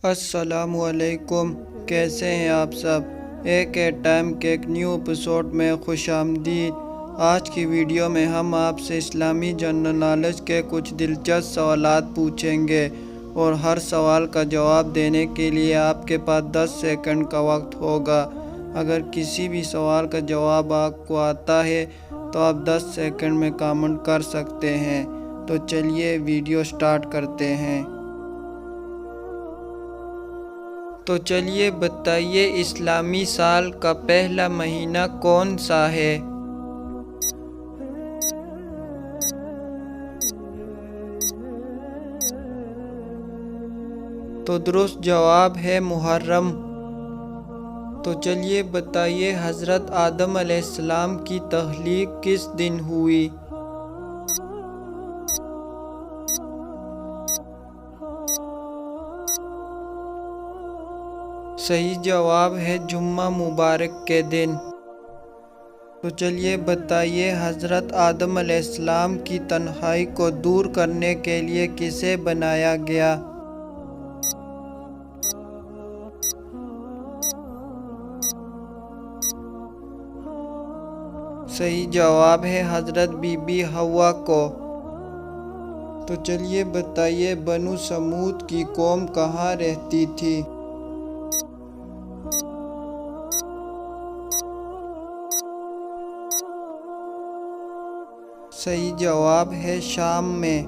السلام علیکم، کیسے ہیں آپ سب؟ ایک ٹائم کے ایک نیو ایپیسوڈ میں خوش آمدید۔ آج کی ویڈیو میں ہم آپ سے اسلامی جنرل نالج کے کچھ دلچسپ سوالات پوچھیں گے اور ہر سوال کا جواب دینے کے لیے آپ کے پاس 10 سیکنڈ کا وقت ہوگا۔ اگر کسی بھی سوال کا جواب آپ کو آتا ہے تو آپ 10 سیکنڈ میں کامنٹ کر سکتے ہیں۔ تو چلیے ویڈیو سٹارٹ کرتے ہیں۔ تو چلیے بتائیے، اسلامی سال کا پہلا مہینہ کون سا ہے؟ تو درست جواب ہے محرم۔ تو چلیے بتائیے، حضرت آدم علیہ السلام کی تخلیق کس دن ہوئی؟ صحیح جواب ہے جمعہ مبارک کے دن۔ تو چلیے بتائیے، حضرت آدم علیہ السلام کی تنہائی کو دور کرنے کے لیے کسے بنایا گیا؟ صحیح جواب ہے حضرت بی بی حوا کو۔ تو چلیے بتائیے، بنو سمود کی قوم کہاں رہتی تھی؟ صحیح جواب ہے شام میں۔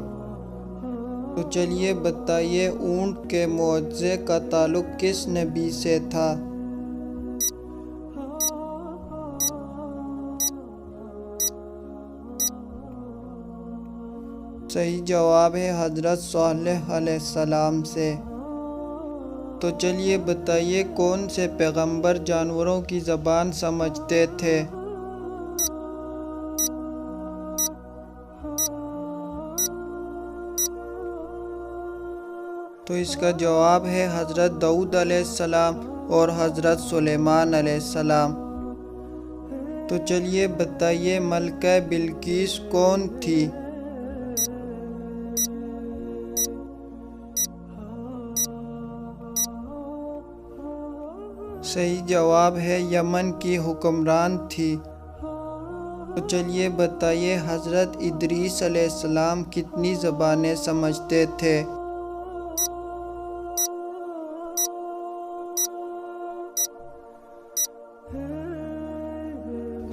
تو چلیے بتائیے، اونٹ کے معجزے کا تعلق کس نبی سے تھا؟ صحیح جواب ہے حضرت صالح علیہ السلام سے۔ تو چلیے بتائیے، کون سے پیغمبر جانوروں کی زبان سمجھتے تھے؟ تو اس کا جواب ہے حضرت داؤد علیہ السلام اور حضرت سلیمان علیہ السلام۔ تو چلیے بتائیے، ملکہ بلقیس کون تھی؟ صحیح جواب ہے یمن کی حکمران تھی۔ تو چلیے بتائیے، حضرت ادریس علیہ السلام کتنی زبانیں سمجھتے تھے؟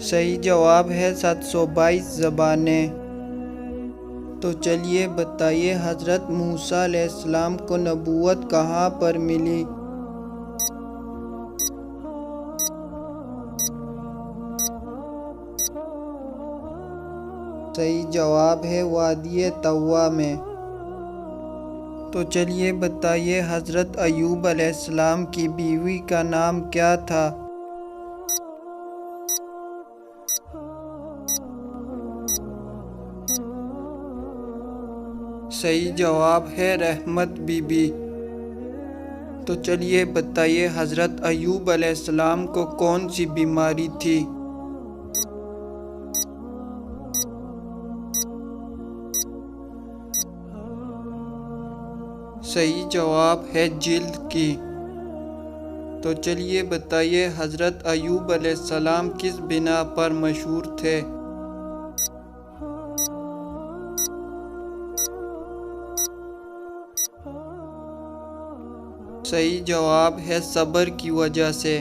صحیح جواب ہے 722 زبانیں۔ تو چلیے بتائیے، حضرت موسیٰ علیہ السلام کو نبوت کہاں پر ملی؟ صحیح جواب ہے وادی طویٰ میں۔ تو چلیے بتائیے، حضرت ایوب علیہ السلام کی بیوی کا نام کیا تھا؟ صحیح جواب ہے رحمت بی بی۔ تو چلیے بتائیے، حضرت ایوب علیہ السلام کو کون سی بیماری تھی؟ صحیح جواب ہے جلد کی۔ تو چلیے بتائیے، حضرت ایوب علیہ السلام کس بنا پر مشہور تھے؟ صحیح جواب ہے صبر کی وجہ سے۔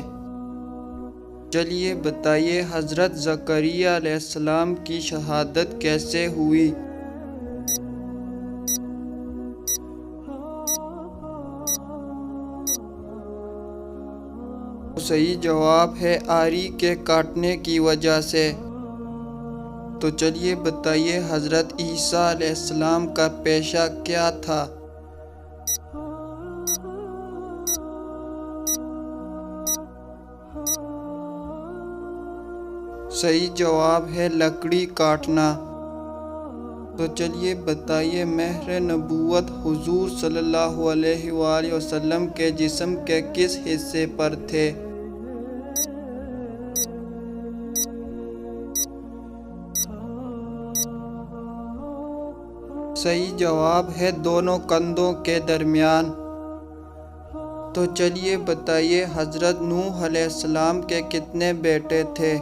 چلیے بتائیے، حضرت زکریا علیہ السلام کی شہادت کیسے ہوئی؟ صحیح جواب ہے آری کے کاٹنے کی وجہ سے۔ تو چلیے بتائیے، حضرت عیسیٰ علیہ السلام کا پیشہ کیا تھا؟ صحیح جواب ہے لکڑی کاٹنا۔ تو چلیے بتائیے، مہر نبوت حضور صلی اللہ علیہ وآلہ وسلم کے جسم کے کس حصے پر تھے؟ صحیح جواب ہے دونوں کندھوں کے درمیان۔ تو چلیے بتائیے حضرت نوح علیہ السلام کے کتنے بیٹے تھے؟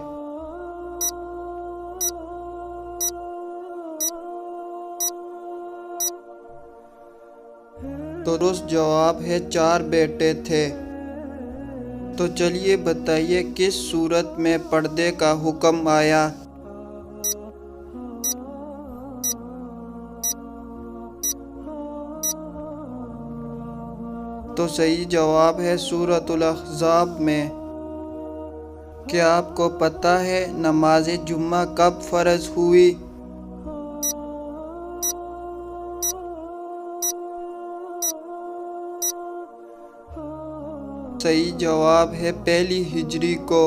تو درست جواب ہے 4 بیٹے تھے۔ تو چلیے بتائیے کس سورت میں پردے کا حکم آیا؟ تو صحیح جواب ہے سورۃ الاحزاب میں۔ کیا آپ کو پتہ ہے نماز جمعہ کب فرض ہوئی؟ صحیح جواب ہے 1 ہجری کو۔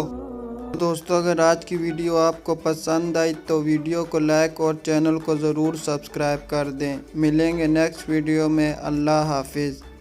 دوستو اگر آج کی ویڈیو آپ کو پسند آئی تو ویڈیو کو لائک اور چینل کو ضرور سبسکرائب کر دیں۔ ملیں گے نیکسٹ ویڈیو میں۔ اللہ حافظ۔